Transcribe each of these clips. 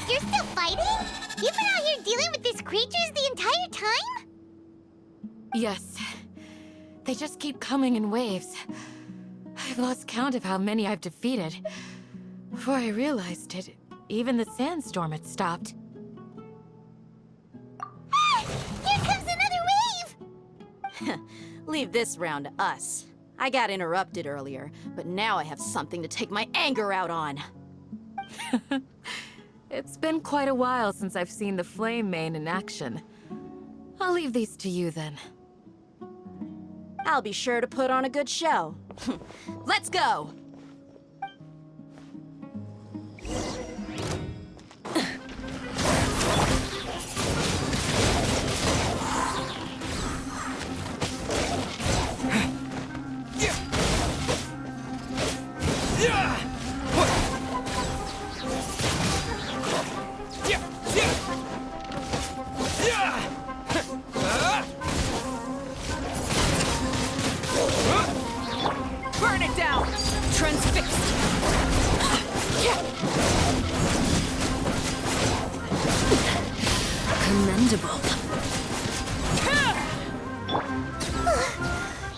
You're still fighting? You've been out here dealing with these creatures the entire time? Yes. They just keep coming in waves. I've lost count of how many I've defeated. Before I realized it, even the sandstorm had stopped. Ah! Here comes another wave! Leave this round to us. I got interrupted earlier, but now I have something to take my anger out on. It's been quite a while since I've seen the Flame Mane in action. I'll leave these to you then. I'll be sure to put on a good show. Let's go! Burn it down! Transfixed! Commendable.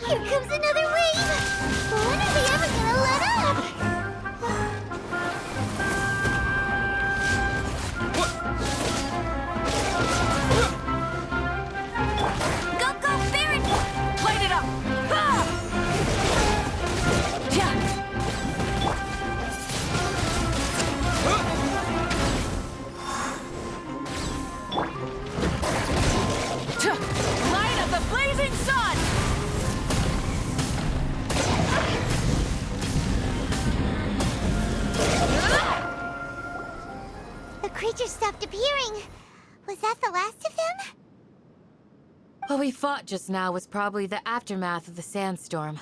Here comes another wave! When are they ever gonna let up? Go, go, Baron! Light it up! Light of the blazing sun! The creature stopped appearing. Was that the last of them? What we fought just now was probably the aftermath of the sandstorm.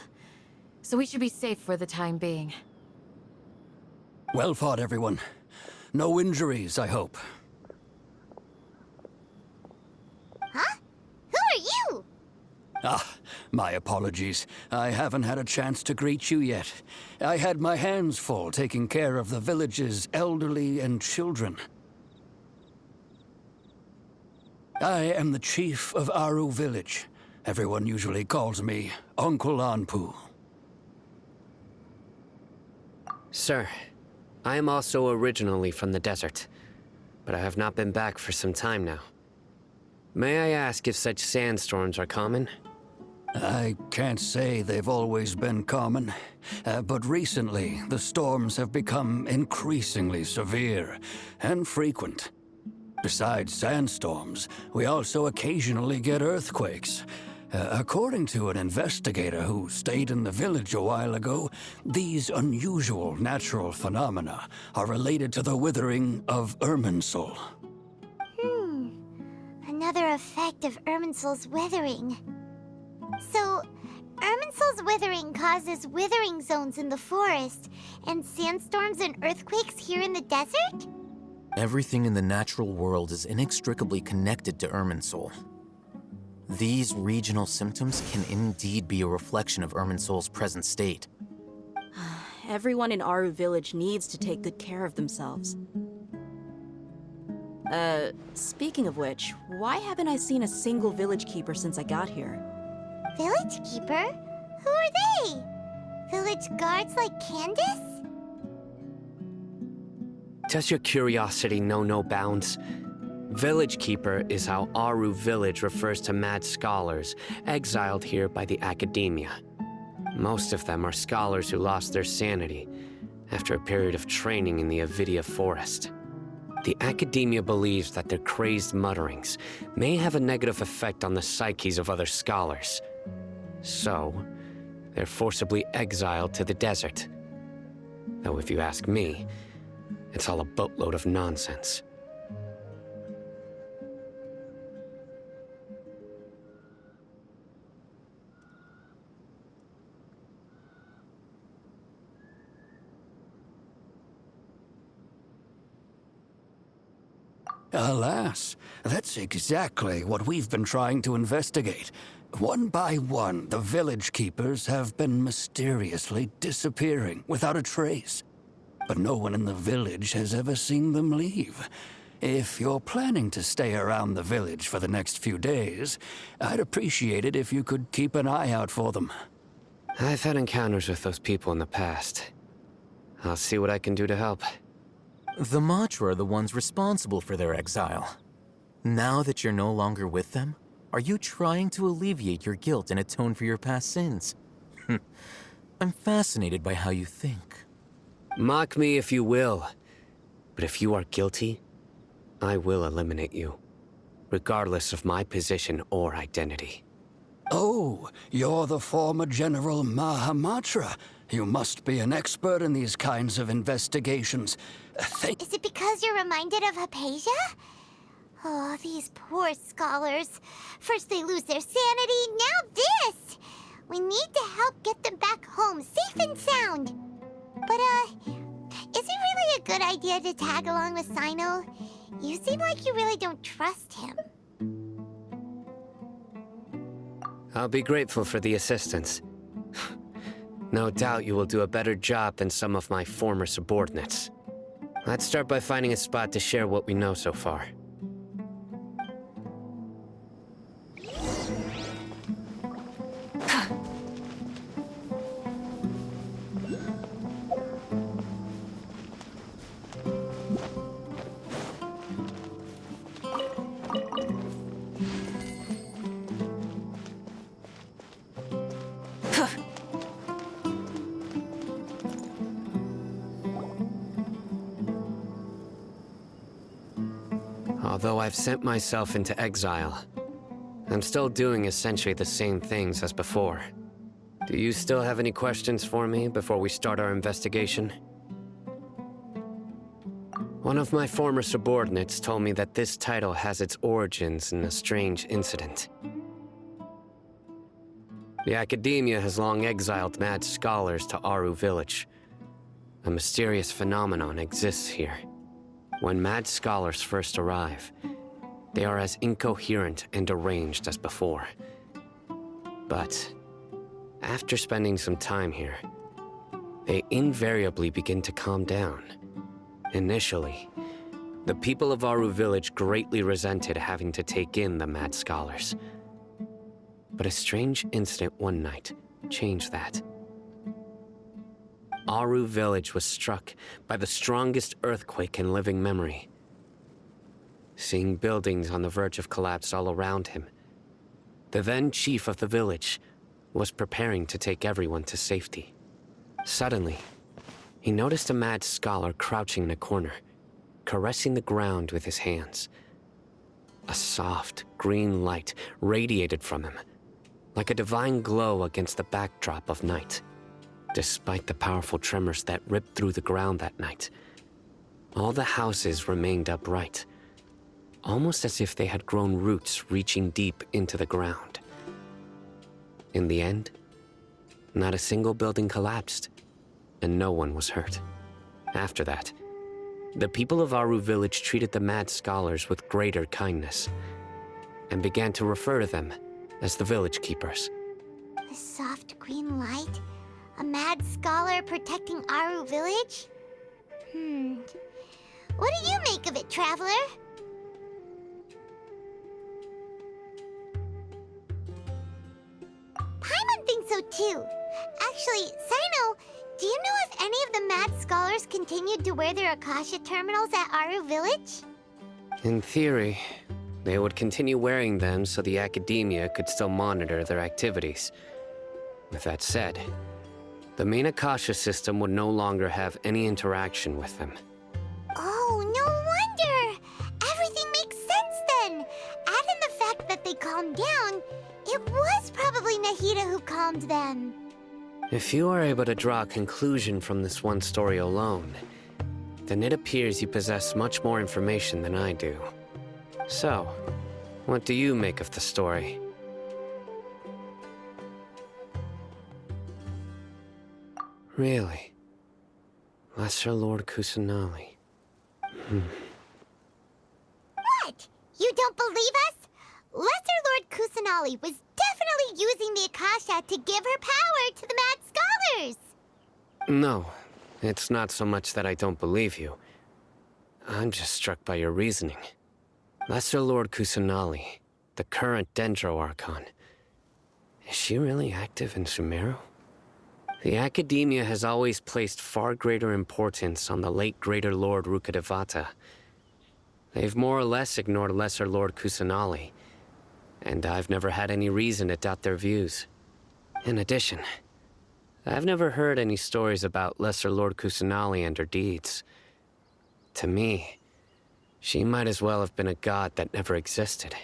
So we should be safe for the time being. Well fought, everyone. No injuries, I hope. Huh? Who are you? Ah, my apologies. I haven't had a chance to greet you yet. I had my hands full taking care of the village's elderly and children. I am the chief of Aru village. Everyone usually calls me Uncle Anpu. Sir, I am also originally from the desert, but I have not been back for some time now. May I ask if such sandstorms are common? I can't say they've always been common, but recently the storms have become increasingly severe and frequent. Besides sandstorms, we also occasionally get earthquakes. According to an investigator who stayed in the village a while ago, these unusual natural phenomena are related to the withering of Irminsul. Another effect of Irminsul's withering. So, Irminsul's withering causes withering zones in the forest, and sandstorms and earthquakes here in the desert? Everything in the natural world is inextricably connected to Irminsul. These regional symptoms can indeed be a reflection of Irminsul's present state. Everyone in Aru village needs to take good care of themselves. Speaking of which, why haven't I seen a single village keeper since I got here? Village keeper? Who are they? Village guards like Candace? Does your curiosity know no bounds? Village Keeper is how Aru village refers to mad scholars, exiled here by the academia. Most of them are scholars who lost their sanity after a period of training in the Avidia forest. The academia believes that their crazed mutterings may have a negative effect on the psyches of other scholars. So, they're forcibly exiled to the desert. Though if you ask me, it's all a boatload of nonsense. Alas, that's exactly what we've been trying to investigate. One by one, the village keepers have been mysteriously disappearing without a trace. but no one in the village has ever seen them leave. If you're planning to stay around the village for the next few days, I'd appreciate it if you could keep an eye out for them. I've had encounters with those people in the past. I'll see what I can do to help. The Matra are the ones responsible for their exile. Now that you're no longer with them, are you trying to alleviate your guilt and atone for your past sins? I'm fascinated by how you think. Mock me if you will, but if you are guilty, I will eliminate you, regardless of my position or identity. Oh, you're the former General Mahamatra. You must be an expert in these kinds of investigations. Is it because you're reminded of Hypatia? Oh, these poor scholars. First they lose their sanity, now this! We need to help get them back home, safe and sound. But, is it really a good idea to tag along with Sino? You seem like you really don't trust him. I'll be grateful for the assistance. No doubt you will do a better job than some of my former subordinates. Let's start by finding a spot to share what we know so far. Although I've sent myself into exile, I'm still doing essentially the same things as before. Do you still have any questions for me before we start our investigation? One of my former subordinates told me that this title has its origins in a strange incident. The Academia has long exiled mad scholars to Aru Village. A mysterious phenomenon exists here. When mad scholars first arrive, they are as incoherent and deranged as before. But after spending some time here, they invariably begin to calm down. Initially, the people of Aru Village greatly resented having to take in the mad scholars. But a strange incident one night changed that. Aru Village was struck by the strongest earthquake in living memory. Seeing buildings on the verge of collapse all around him, the then chief of the village was preparing to take everyone to safety. Suddenly, he noticed a mad scholar crouching in a corner, caressing the ground with his hands. A soft, green light radiated from him, like a divine glow against the backdrop of night. Despite the powerful tremors that ripped through the ground that night, all the houses remained upright, almost as if they had grown roots reaching deep into the ground. In the end, not a single building collapsed, and no one was hurt. After that, the people of Aru Village treated the mad scholars with greater kindness, and began to refer to them as the village keepers. The soft green light? A mad scholar protecting Aru Village? What do you make of it, Traveler? Paimon thinks so too. Actually, Sino, do you know if any of the mad scholars continued to wear their Akasha terminals at Aru Village? In theory, they would continue wearing them so the Academia could still monitor their activities. With that said, the main Akasha system would no longer have any interaction with them. Oh, no wonder! Everything makes sense then! Add in the fact that they calmed down, it was probably Nahida who calmed them. If you are able to draw a conclusion from this one story alone, then it appears you possess much more information than I do. So, what do you make of the story? Really? Lesser Lord Kusanali. What? You don't believe us? Lesser Lord Kusanali was definitely using the Akasha to give her power to the mad scholars! No, It's not so much that I don't believe you. I'm just struck by your reasoning. Lesser Lord Kusanali, the current Dendro Archon. Is she really active in Sumeru? The Academia has always placed far greater importance on the late Greater Lord Rukkhadevata. They've more or less ignored Lesser Lord Kusanali, and I've never had any reason to doubt their views. In addition, I've never heard any stories about Lesser Lord Kusanali and her deeds. To me, she might as well have been a god that never existed.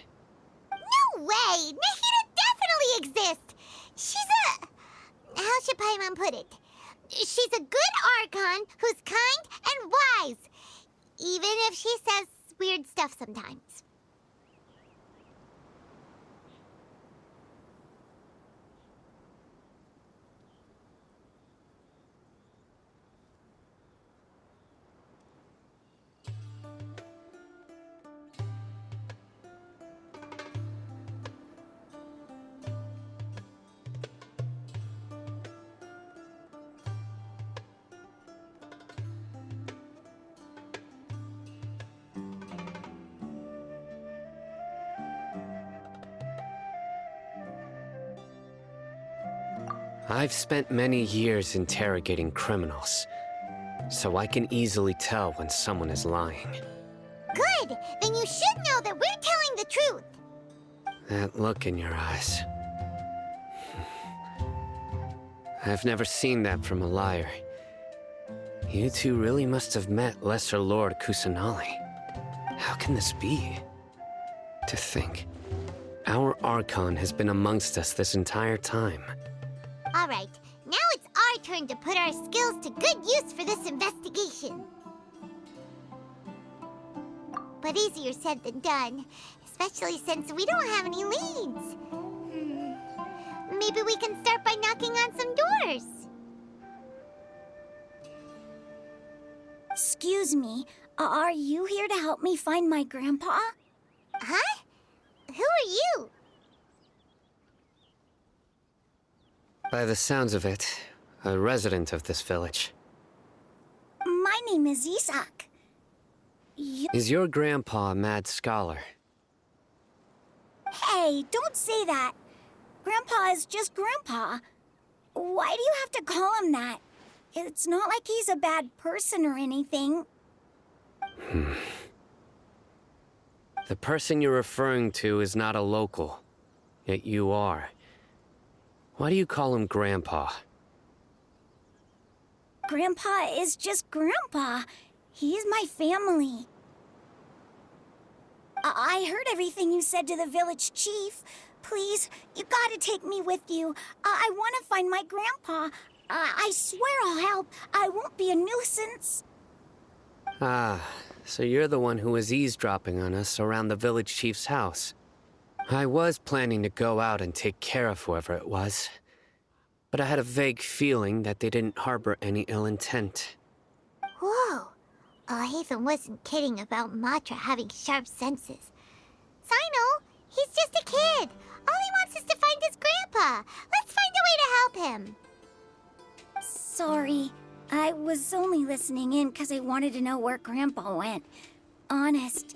No way! Nahida definitely exists! She's a... How should Paimon put it? She's a good Archon who's kind and wise. Even if she says weird stuff sometimes. I've spent many years interrogating criminals, so I can easily tell when someone is lying. Good! Then you should know that we're telling the truth. That look in your eyes. I've never seen that from a liar. You two really must have met Lesser Lord Kusanali. How can this be? To think, our Archon has been amongst us this entire time. All right, now it's our turn to put our skills to good use for this investigation. But easier said than done, especially since we don't have any leads. Maybe we can start by knocking on some doors. Excuse me, are you here to help me find my grandpa? Huh? Who are you? By the sounds of it, a resident of this village. My name is Isak. Is your grandpa a mad scholar? Hey, don't say that. Grandpa is just Grandpa. Why do you have to call him that? It's not like he's a bad person or anything. The person you're referring to is not a local, yet you are. Why do you call him Grandpa? Grandpa is just Grandpa. He's my family. I heard everything you said to the village chief. Please, you gotta take me with you. I want to find my grandpa. I swear I'll help. I won't be a nuisance. Ah, so you're the one who was eavesdropping on us around the village chief's house. I was planning to go out and take care of whoever it was, but I had a vague feeling that they didn't harbor any ill intent. Whoa. Haven wasn't kidding about Matra having sharp senses. Sino, he's just a kid. All he wants is to find his grandpa. Let's find a way to help him. Sorry. I was only listening in because I wanted to know where Grandpa went. Honest.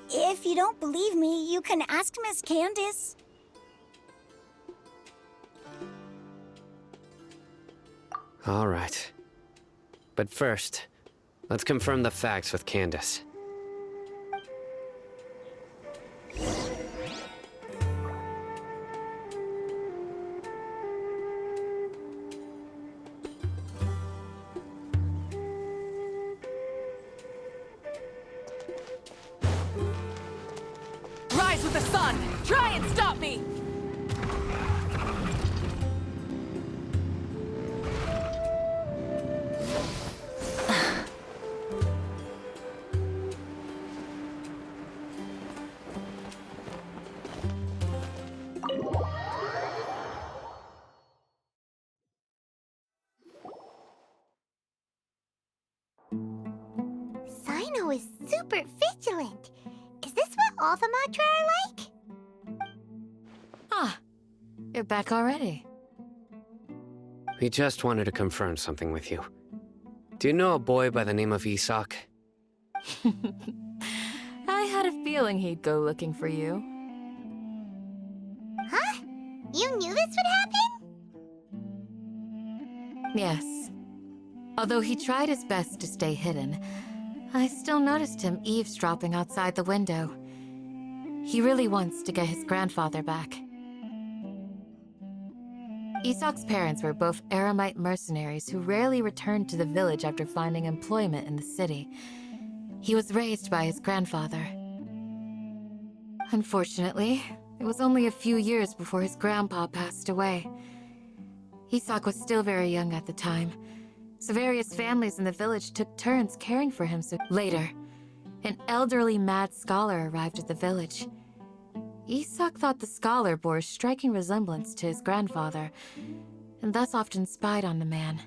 If you don't believe me, you can ask Miss Candace. All right. But first, let's confirm the facts with Candace. Rise with the sun! Try and stop me! Sino is super vigilant. Is this what all the Matra are like? Ah, you're back already. We just wanted to confirm something with you. Do you know a boy by the name of Isak? I had a feeling he'd go looking for you. Huh? You knew this would happen? Yes. Although he tried his best to stay hidden, I still noticed him eavesdropping outside the window. He really wants to get his grandfather back. Isak's parents were both Aramite mercenaries who rarely returned to the village after finding employment in the city. He was raised by his grandfather. Unfortunately, it was only a few years before his grandpa passed away. Isak was still very young at the time, so various families in the village took turns caring for him. So later, an elderly mad scholar arrived at the village. Isak thought the scholar bore a striking resemblance to his grandfather, and thus often spied on the man.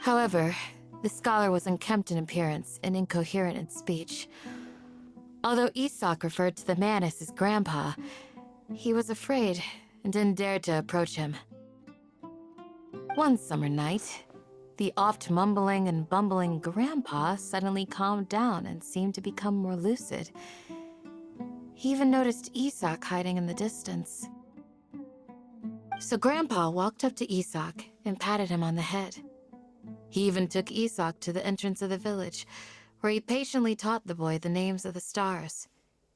However, the scholar was unkempt in appearance and incoherent in speech. Although Isak referred to the man as his grandpa, he was afraid and didn't dare to approach him. One summer night, the oft mumbling and bumbling grandpa suddenly calmed down and seemed to become more lucid. He even noticed Isak hiding in the distance. So Grandpa walked up to Isak and patted him on the head. He even took Isak to the entrance of the village, where he patiently taught the boy the names of the stars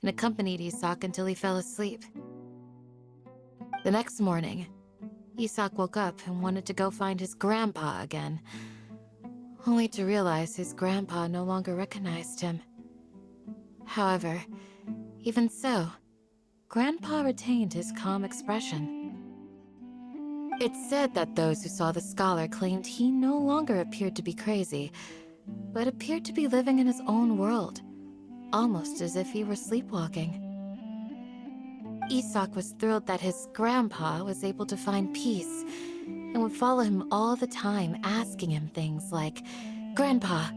and accompanied Isak until he fell asleep. The next morning, Isak woke up and wanted to go find his grandpa again, only to realize his grandpa no longer recognized him. However, even so, Grandpa retained his calm expression. It's said that those who saw the scholar claimed he no longer appeared to be crazy, but appeared to be living in his own world, almost as if he were sleepwalking. Isak was thrilled that his grandpa was able to find peace and would follow him all the time, asking him things like, "Grandpa,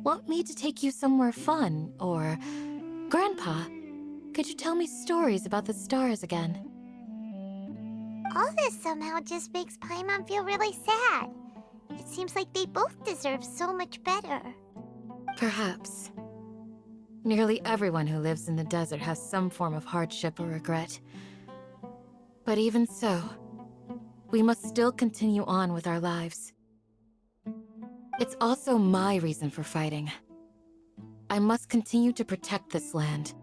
want me to take you somewhere fun?" Or, "Grandpa, could you tell me stories about the stars again?" All this somehow just makes Paimon feel really sad. It seems like they both deserve so much better. Perhaps. Nearly everyone who lives in the desert has some form of hardship or regret. But even so, we must still continue on with our lives. It's also my reason for fighting. I must continue to protect this land.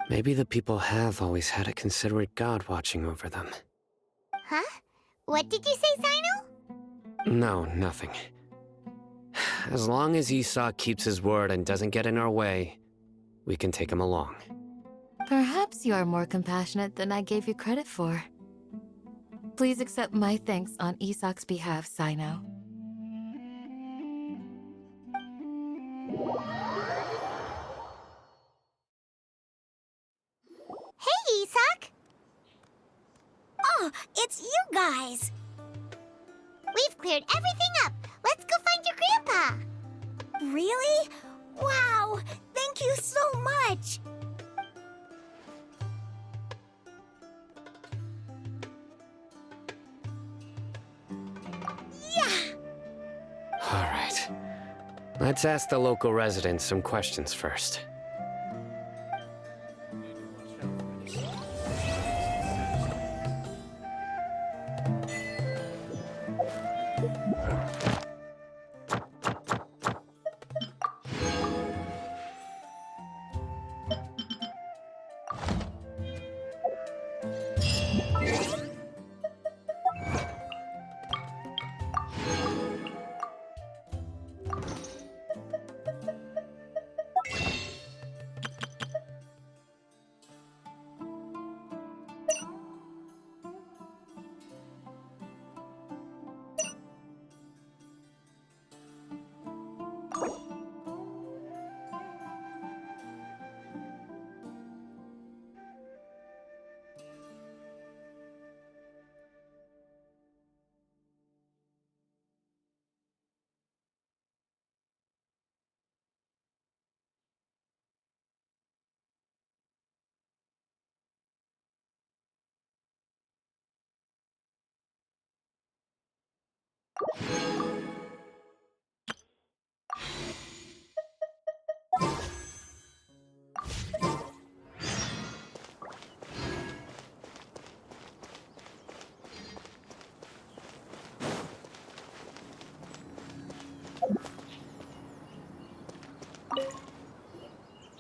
Maybe the people have always had a considerate god watching over them. Huh? What did you say, Sino? No, nothing. As long as Isak keeps his word and doesn't get in our way, we can take him along. Perhaps you are more compassionate than I gave you credit for. Please accept my thanks on Isak's behalf, Sino. Hey, Isak! Oh, it's you guys! We've cleared everything up. Let's go find your grandpa. Really? Wow! Thank you so much! Yeah! All right. Let's ask the local residents some questions first.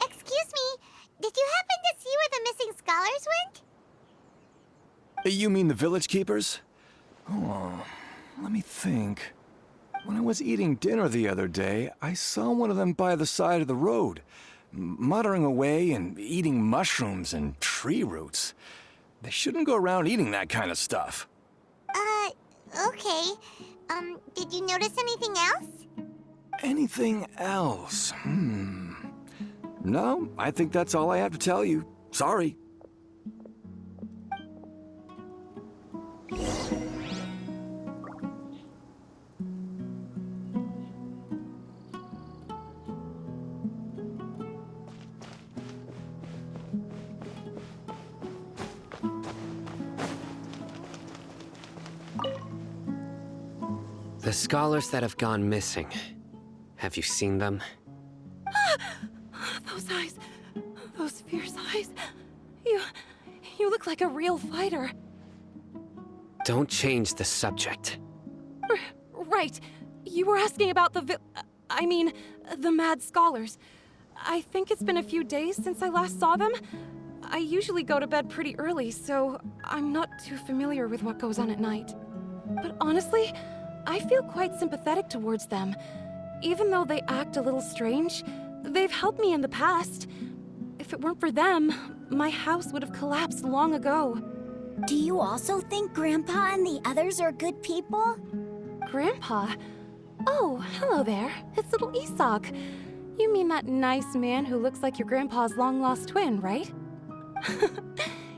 Excuse me, did you happen to see where the missing scholars went? You mean the village keepers? Oh, let me think. When I was eating dinner the other day, I saw one of them by the side of the road, muttering away and eating mushrooms and tree roots. They shouldn't go around eating that kind of stuff. Okay. Did you notice anything else? Anything else? No, I think that's all I have to tell you. Sorry. The scholars that have gone missing. Have you seen them? Those eyes. Those fierce eyes. You look like a real fighter. Don't change the subject. Right. You were asking about the the mad scholars. I think it's been a few days since I last saw them. I usually go to bed pretty early, so I'm not too familiar with what goes on at night. But honestly, I feel quite sympathetic towards them. Even though they act a little strange, they've helped me in the past. If it weren't for them, my house would have collapsed long ago. Do you also think Grandpa and the others are good people? Grandpa? Oh, hello there. It's little Isak. You mean that nice man who looks like your grandpa's long-lost twin, right?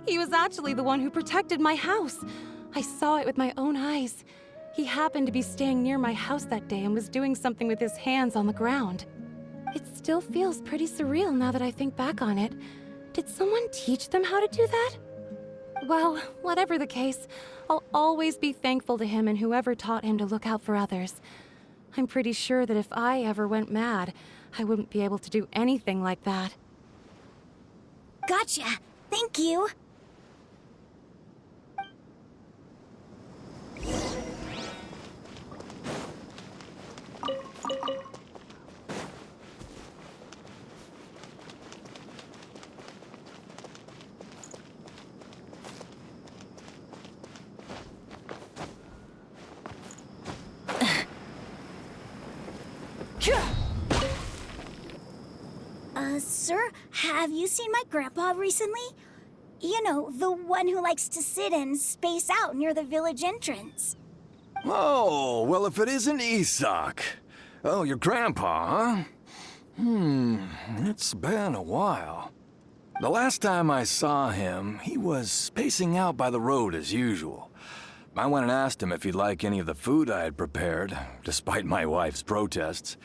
He was actually the one who protected my house. I saw it with my own eyes. He happened to be staying near my house that day and was doing something with his hands on the ground. It still feels pretty surreal now that I think back on it. Did someone teach them how to do that? Well, whatever the case, I'll always be thankful to him and whoever taught him to look out for others. I'm pretty sure that if I ever went mad, I wouldn't be able to do anything like that. Gotcha. Thank you. Sir, have you seen my grandpa recently? You know, the one who likes to sit and space out near the village entrance. Oh, well, if it isn't Isak. Oh, your grandpa, huh? It's been a while. The last time I saw him, he was spacing out by the road as usual. I went and asked him if he'd like any of the food I had prepared, despite my wife's protests.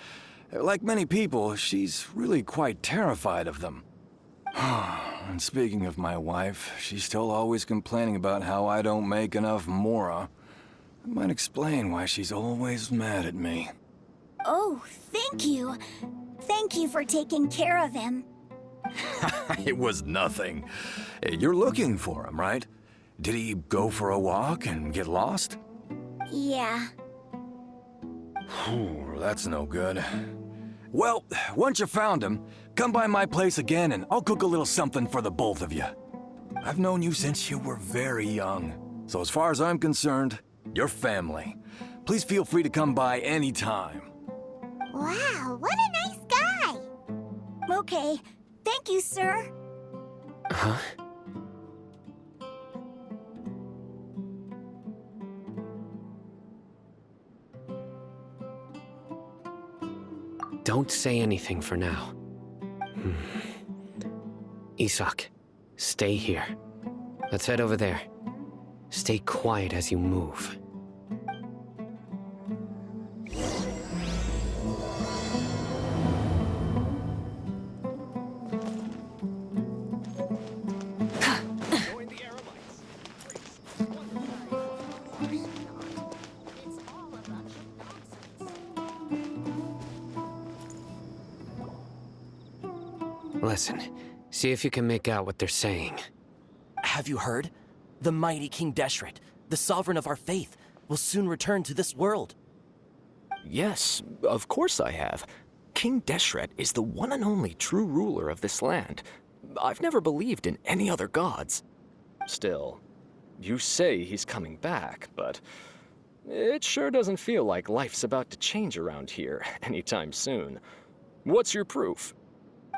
Like many people, she's really quite terrified of them. And speaking of my wife, she's still always complaining about how I don't make enough mora. That might explain why she's always mad at me. Oh, thank you. Thank you for taking care of him. It was nothing. You're looking for him, right? Did he go for a walk and get lost? Yeah. That's no good. Well, once you found him, come by my place again and I'll cook a little something for the both of you. I've known you since you were very young, so as far as I'm concerned, you're family. Please feel free to come by anytime. Wow, what a nice guy! Okay. Thank you, sir. Huh? Don't say anything for now. Isak, stay here. Let's head over there. Stay quiet as you move. Listen, see if you can make out what they're saying. Have you heard? The mighty King Deshret, the sovereign of our faith, will soon return to this world. Yes, of course I have. King Deshret is the one and only true ruler of this land. I've never believed in any other gods. Still, you say he's coming back, but it sure doesn't feel like life's about to change around here anytime soon. What's your proof?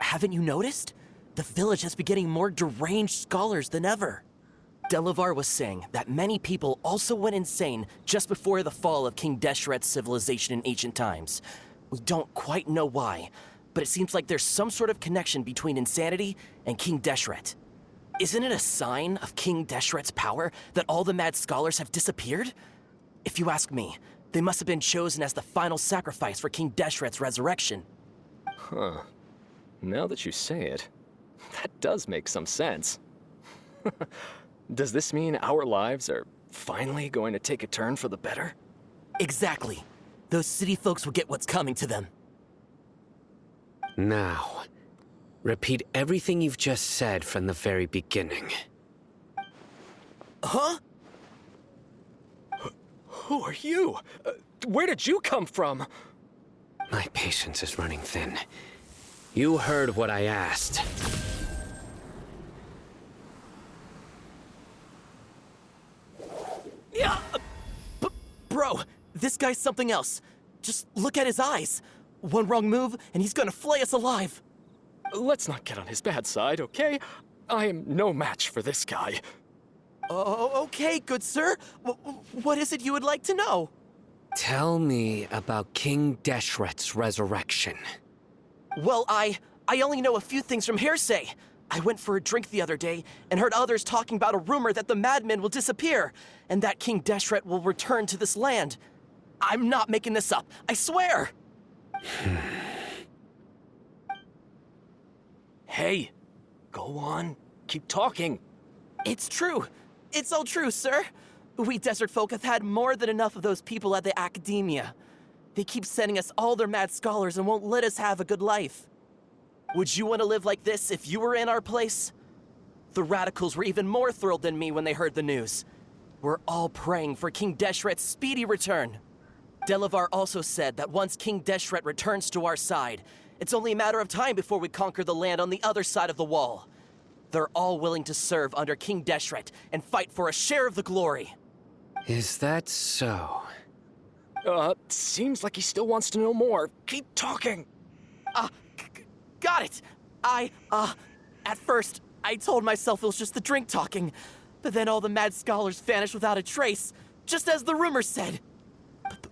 Haven't you noticed? The village has been getting more deranged scholars than ever. Delavar was saying that many people also went insane just before the fall of King Deshret's civilization in ancient times. We don't quite know why, but it seems like there's some sort of connection between insanity and King Deshret. Isn't it a sign of King Deshret's power that all the mad scholars have disappeared? If you ask me, they must have been chosen as the final sacrifice for King Deshret's resurrection. Huh. Now that you say it, that does make some sense. Does this mean our lives are finally going to take a turn for the better? Exactly. Those city folks will get what's coming to them. Now, repeat everything you've just said from the very beginning. Huh? Who are you? Where did you come from? My patience is running thin. You heard what I asked. Yeah! Bro, this guy's something else. Just look at his eyes. One wrong move, and he's gonna flay us alive. Let's not get on his bad side, okay? I am no match for this guy. Oh, okay, good sir. What is it you would like to know? Tell me about King Deshret's resurrection. Well, I only know a few things from hearsay. I went for a drink the other day and heard others talking about a rumor that the madmen will disappear and that King Deshret will return to this land. I'm not making this up, I swear! Hey, go on. Keep talking. It's true. It's all true, sir. We desert folk have had more than enough of those people at the academia. They keep sending us all their mad scholars and won't let us have a good life. Would you want to live like this if you were in our place? The radicals were even more thrilled than me when they heard the news. We're all praying for King Deshret's speedy return. Delavar also said that once King Deshret returns to our side, it's only a matter of time before we conquer the land on the other side of the wall. They're all willing to serve under King Deshret and fight for a share of the glory. Is that so? Seems like he still wants to know more. Keep talking. Got it. At first, I told myself it was just the drink talking, but then all the mad scholars vanished without a trace, just as the rumors said.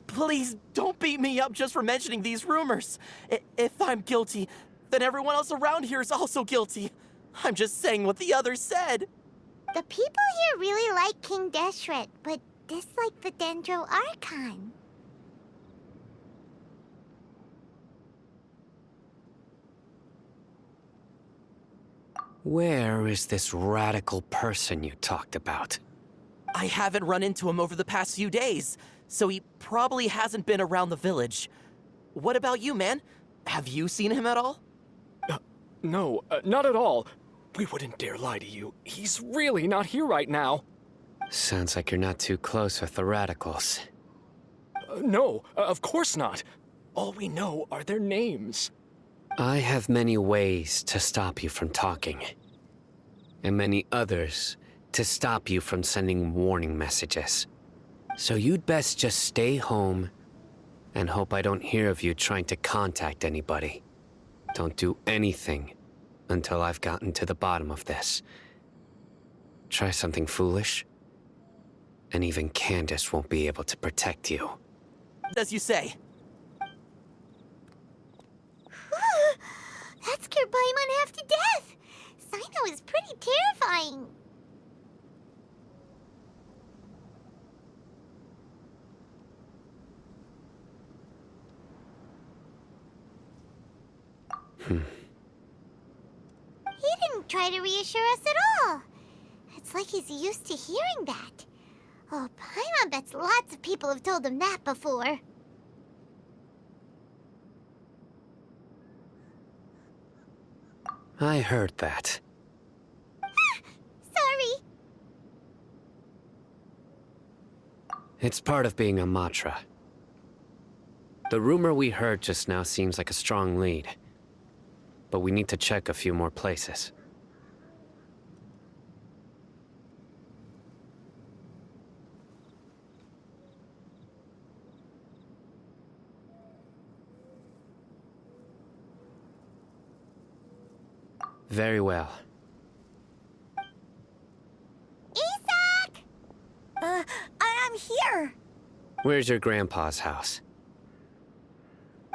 Please don't beat me up just for mentioning these rumors. If I'm guilty, then everyone else around here is also guilty. I'm just saying what the others said. The people here really like King Deshret, but dislike the Dendro Archon. Where is this radical person you talked about? I haven't run into him over the past few days, so he probably hasn't been around the village. What about you, man? Have you seen him at all? No, not at all. We wouldn't dare lie to you. He's really not here right now. Sounds like you're not too close with the radicals. No, of course not. All we know are their names. I have many ways to stop you from talking. And many others to stop you from sending warning messages. So you'd best just stay home and hope I don't hear of you trying to contact anybody. Don't do anything until I've gotten to the bottom of this. Try something foolish, and even Candace won't be able to protect you. As you say. That scared Paimon half to death. Sino is pretty terrifying. He didn't try to reassure us at all. It's like he's used to hearing that. Oh, Paimon bets lots of people have told him that before. I heard that. Sorry. It's part of being a Matra. The rumor we heard just now seems like a strong lead. But we need to check a few more places. Very well. Isak! I'm here. Where's your grandpa's house?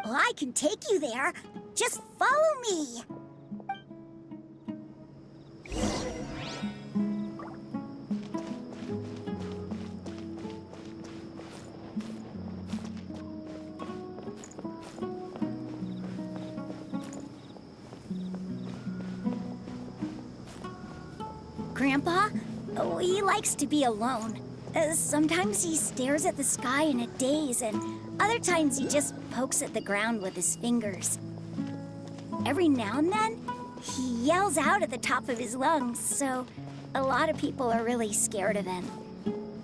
Well, I can take you there. Just follow me. Grandpa? Oh, he likes to be alone. Sometimes he stares at the sky in a daze, and other times he just pokes at the ground with his fingers. Every now and then, he yells out at the top of his lungs, so a lot of people are really scared of him.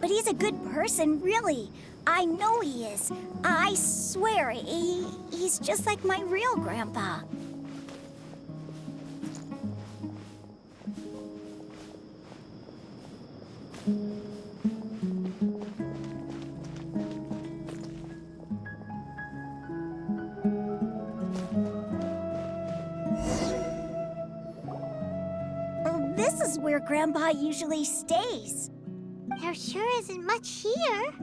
But he's a good person, really. I know he is. I swear, he's just like my real grandpa. This is where Grandpa usually stays. There sure isn't much here.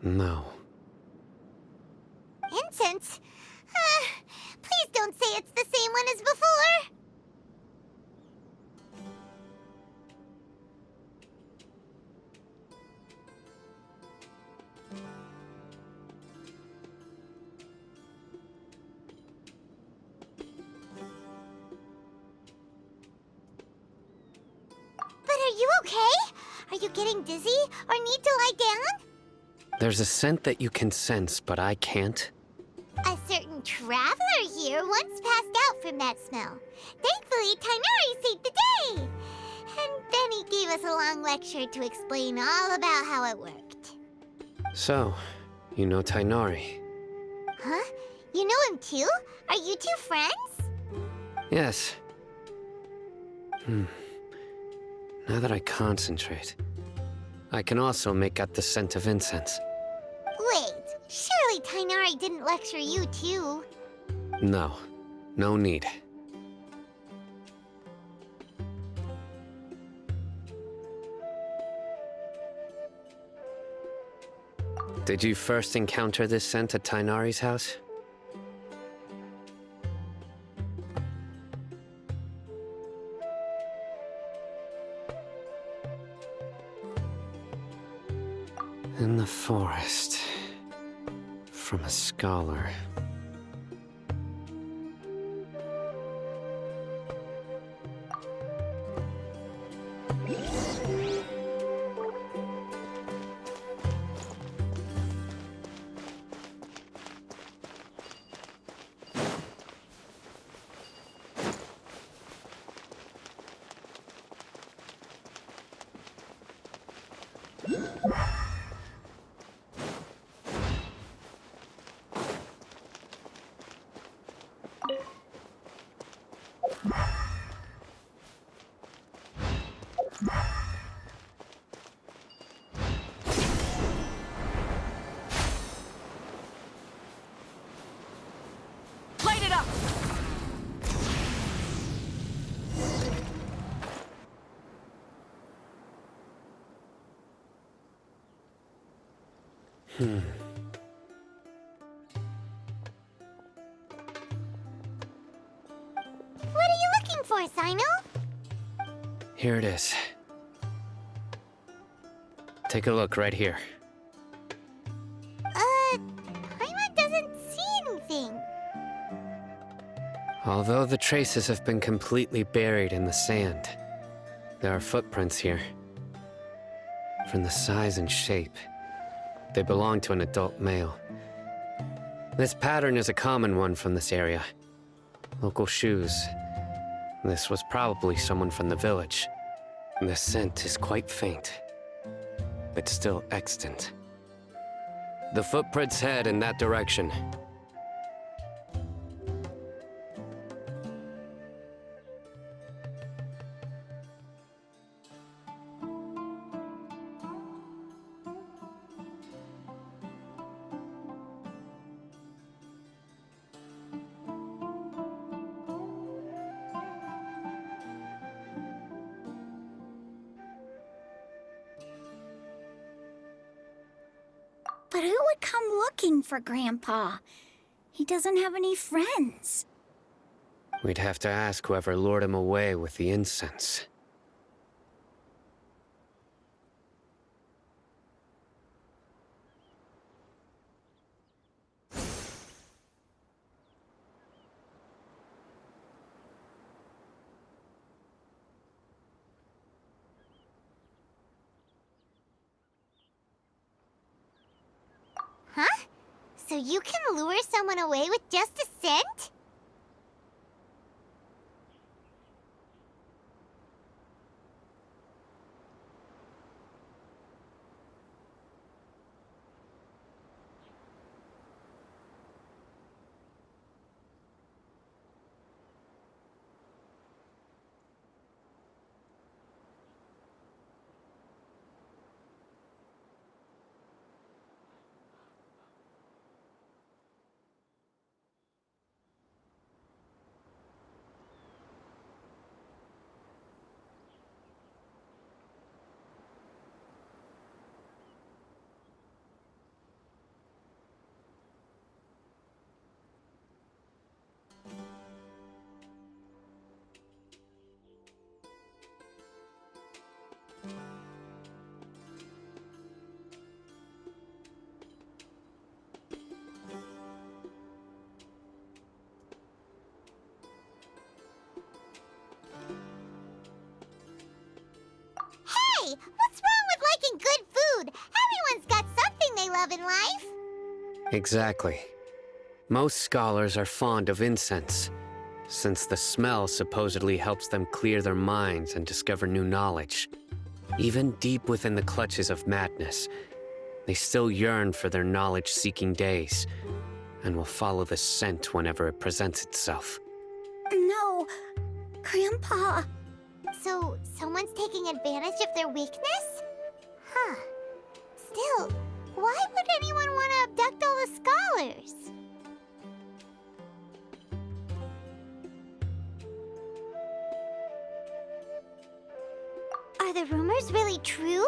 No. Incense? Please don't say it's the same one as before. But are you okay? Are you getting dizzy or need to lie down? There's a scent that you can sense, but I can't. A certain traveler here once passed out from that smell. Thankfully, Tainari saved the day. And then he gave us a long lecture to explain all about how it worked. So, you know Tainari? Huh? You know him too? Are you two friends? Yes. Now that I concentrate, I can also make out the scent of incense. Wait, surely Tainari didn't lecture you too. No. No need. Did you first encounter this scent at Tainari's house? In the forest. From a scholar. What are you looking for, Sino? Here it is. Take a look right here. Paimon doesn't see anything. Although the traces have been completely buried in the sand, there are footprints here. From the size and shape, they belong to an adult male. This pattern is a common one from this area. Local shoes. This was probably someone from the village. The scent is quite faint, but still extant. The footprints head in that direction. But who would come looking for Grandpa? He doesn't have any friends. We'd have to ask whoever lured him away with the incense. Huh? So you can lure someone away with just a scent? Hey, what's wrong with liking good food? Everyone's got something they love in life. Exactly. Most scholars are fond of incense, since the smell supposedly helps them clear their minds and discover new knowledge. Even deep within the clutches of madness, they still yearn for their knowledge-seeking days, and will follow the scent whenever it presents itself. No, Grandpa. So, someone's taking advantage of their weakness? Huh. Still, why would anyone want to abduct all the scholars? Are the rumors really true?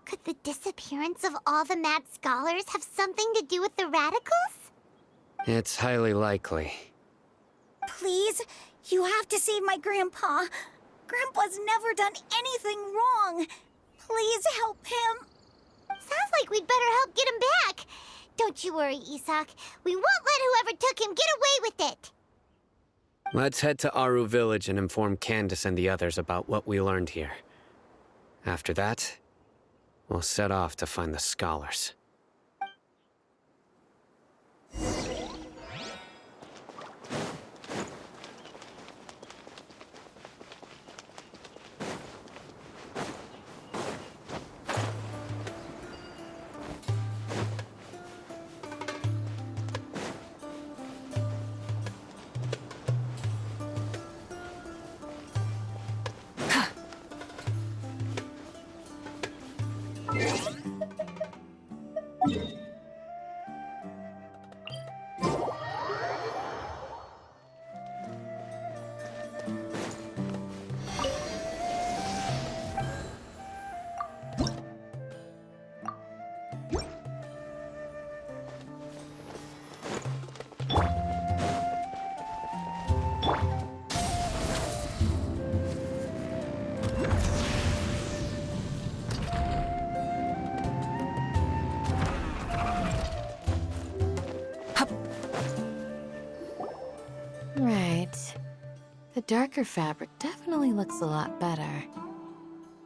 Could the disappearance of all the mad scholars have something to do with the radicals? It's highly likely. Please, you have to save my Grandpa. Grandpa's never done anything wrong. Please help him. Sounds like we'd better help get him back. Don't you worry, Isak. We won't let whoever took him get away with it. Let's head to Aru Village and inform Candace and the others about what we learned here. After that, we'll set off to find the scholars. Right. The darker fabric definitely looks a lot better.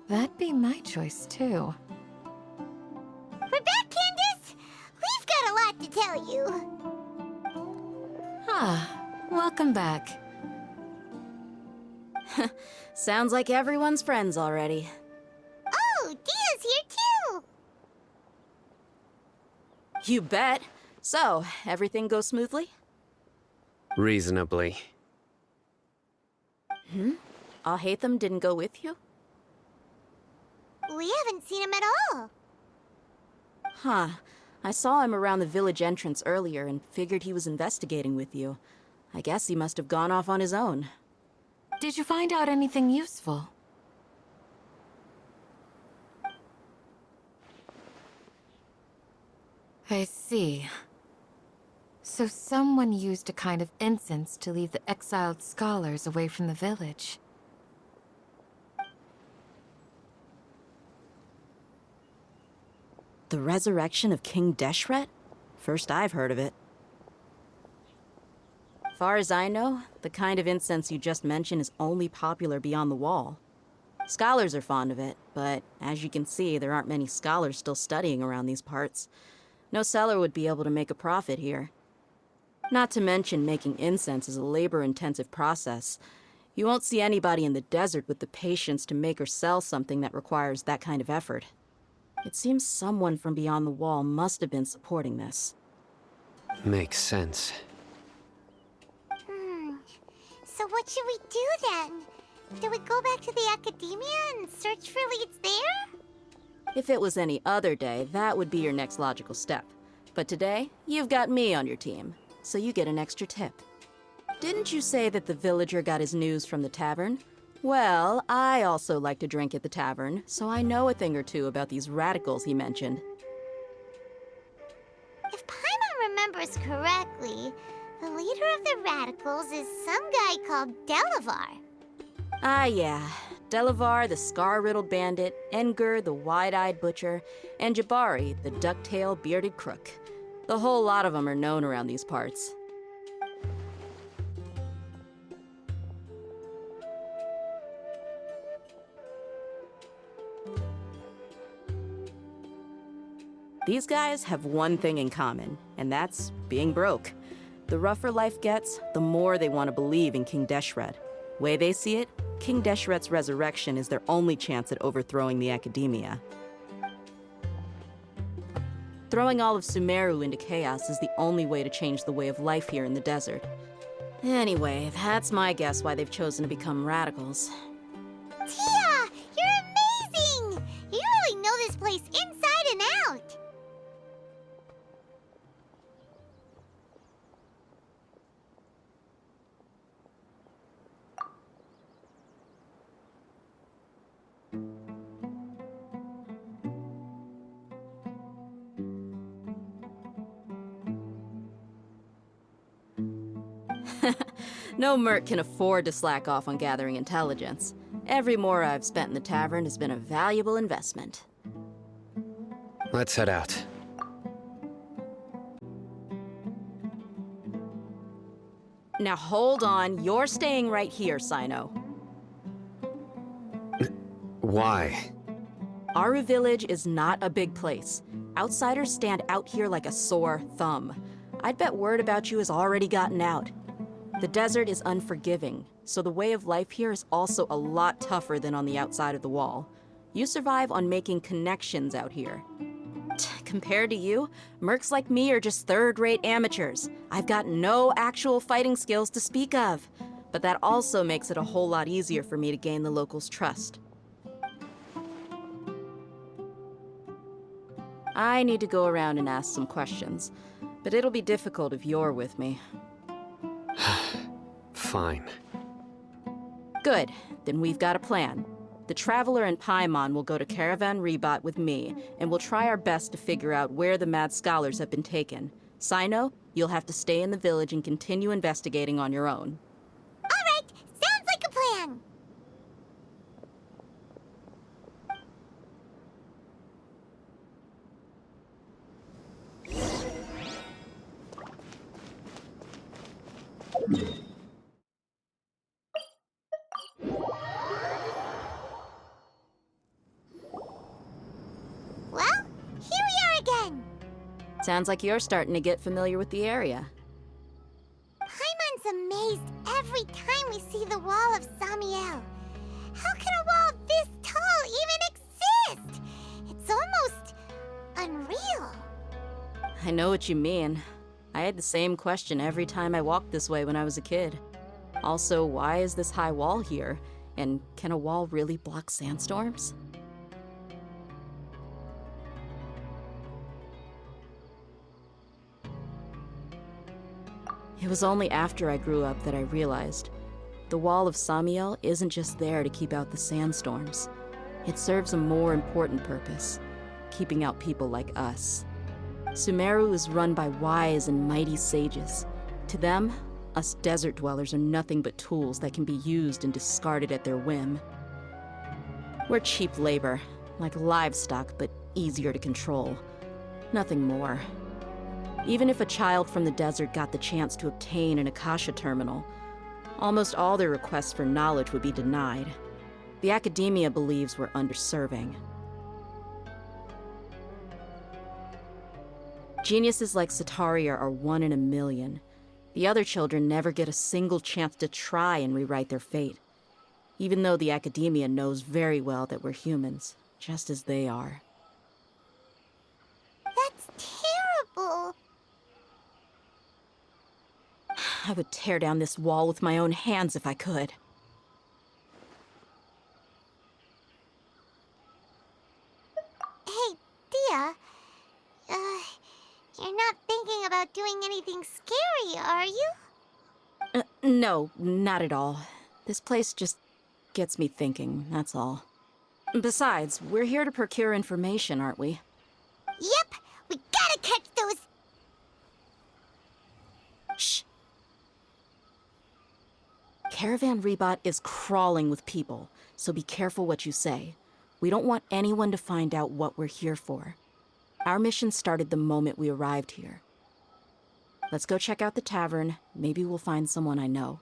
That'd be my choice, too. We're back, Candace! We've got a lot to tell you. Welcome back. Sounds like everyone's friends already. Oh, Dia's here, too! You bet. So, everything goes smoothly? Reasonably. Alhaitham didn't go with you? We haven't seen him at all. Huh. I saw him around the village entrance earlier and figured he was investigating with you. I guess he must have gone off on his own. Did you find out anything useful? I see. So someone used a kind of incense to lead the exiled scholars away from the village. The resurrection of King Deshret? First I've heard of it. Far as I know, the kind of incense you just mentioned is only popular beyond the wall. Scholars are fond of it, but as you can see, there aren't many scholars still studying around these parts. No seller would be able to make a profit here. Not to mention making incense is a labor-intensive process. You won't see anybody in the desert with the patience to make or sell something that requires that kind of effort. It seems someone from beyond the wall must have been supporting this. Makes sense. So what should we do then? Do we go back to the academia and search for leads there? If it was any other day, that would be your next logical step. But today, you've got me on your team, so you get an extra tip. Didn't you say that the villager got his news from the tavern? Well, I also like to drink at the tavern, so I know a thing or two about these radicals he mentioned. If Paimon remembers correctly, the leader of the radicals is some guy called Delavar. Ah, yeah. Delavar, the scar-riddled bandit, Engur, the wide-eyed butcher, and Jabari, the duck-tailed bearded crook. The whole lot of them are known around these parts. These guys have one thing in common, and that's being broke. The rougher life gets, the more they want to believe in King Deshret. Way they see it, King Deshret's resurrection is their only chance at overthrowing the academia. Throwing all of Sumeru into chaos is the only way to change the way of life here in the desert. Anyway, that's my guess why they've chosen to become radicals. Tia! You're amazing! You really know this place inside and out! No merc can afford to slack off on gathering intelligence. Every mora I've spent in the tavern has been a valuable investment. Let's head out. Now hold on, you're staying right here, Sino. Why? Aru Village is not a big place. Outsiders stand out here like a sore thumb. I'd bet word about you has already gotten out. The desert is unforgiving, so the way of life here is also a lot tougher than on the outside of the wall. You survive on making connections out here. Compared to you, mercs like me are just third-rate amateurs. I've got no actual fighting skills to speak of. But that also makes it a whole lot easier for me to gain the locals' trust. I need to go around and ask some questions, but it'll be difficult if you're with me. Fine. Good, then we've got a plan. The Traveler and Paimon will go to Caravan Rebot with me, and we'll try our best to figure out where the Mad Scholars have been taken. Sino, you'll have to stay in the village and continue investigating on your own. All right, sounds like a plan. Well, here we are again. Sounds like you're starting to get familiar with the area. Paimon's amazed every time we see the wall of Samiel. How can a wall this tall even exist? It's almost unreal. I know what you mean. I had the same question every time I walked this way when I was a kid. Also, why is this high wall here? And can a wall really block sandstorms? It was only after I grew up that I realized the Wall of Samiel isn't just there to keep out the sandstorms. It serves a more important purpose, keeping out people like us. Sumeru is run by wise and mighty sages. To them, us desert dwellers are nothing but tools that can be used and discarded at their whim. We're cheap labor, like livestock, but easier to control. Nothing more. Even if a child from the desert got the chance to obtain an Akasha terminal, almost all their requests for knowledge would be denied. The academia believes we're underserving. Geniuses like Sataria are one in a million. The other children never get a single chance to try and rewrite their fate, even though the academia knows very well that we're humans, just as they are. That's terrible. I would tear down this wall with my own hands if I could. Hey, Dia. You're not thinking about doing anything scary, are you? No, not at all. This place just gets me thinking, that's all. Besides, we're here to procure information, aren't we? Yep, we gotta catch those. Shh. Caravan Rebot is crawling with people, so be careful what you say. We don't want anyone to find out what we're here for. Our mission started the moment we arrived here. Let's go check out the tavern. Maybe we'll find someone I know.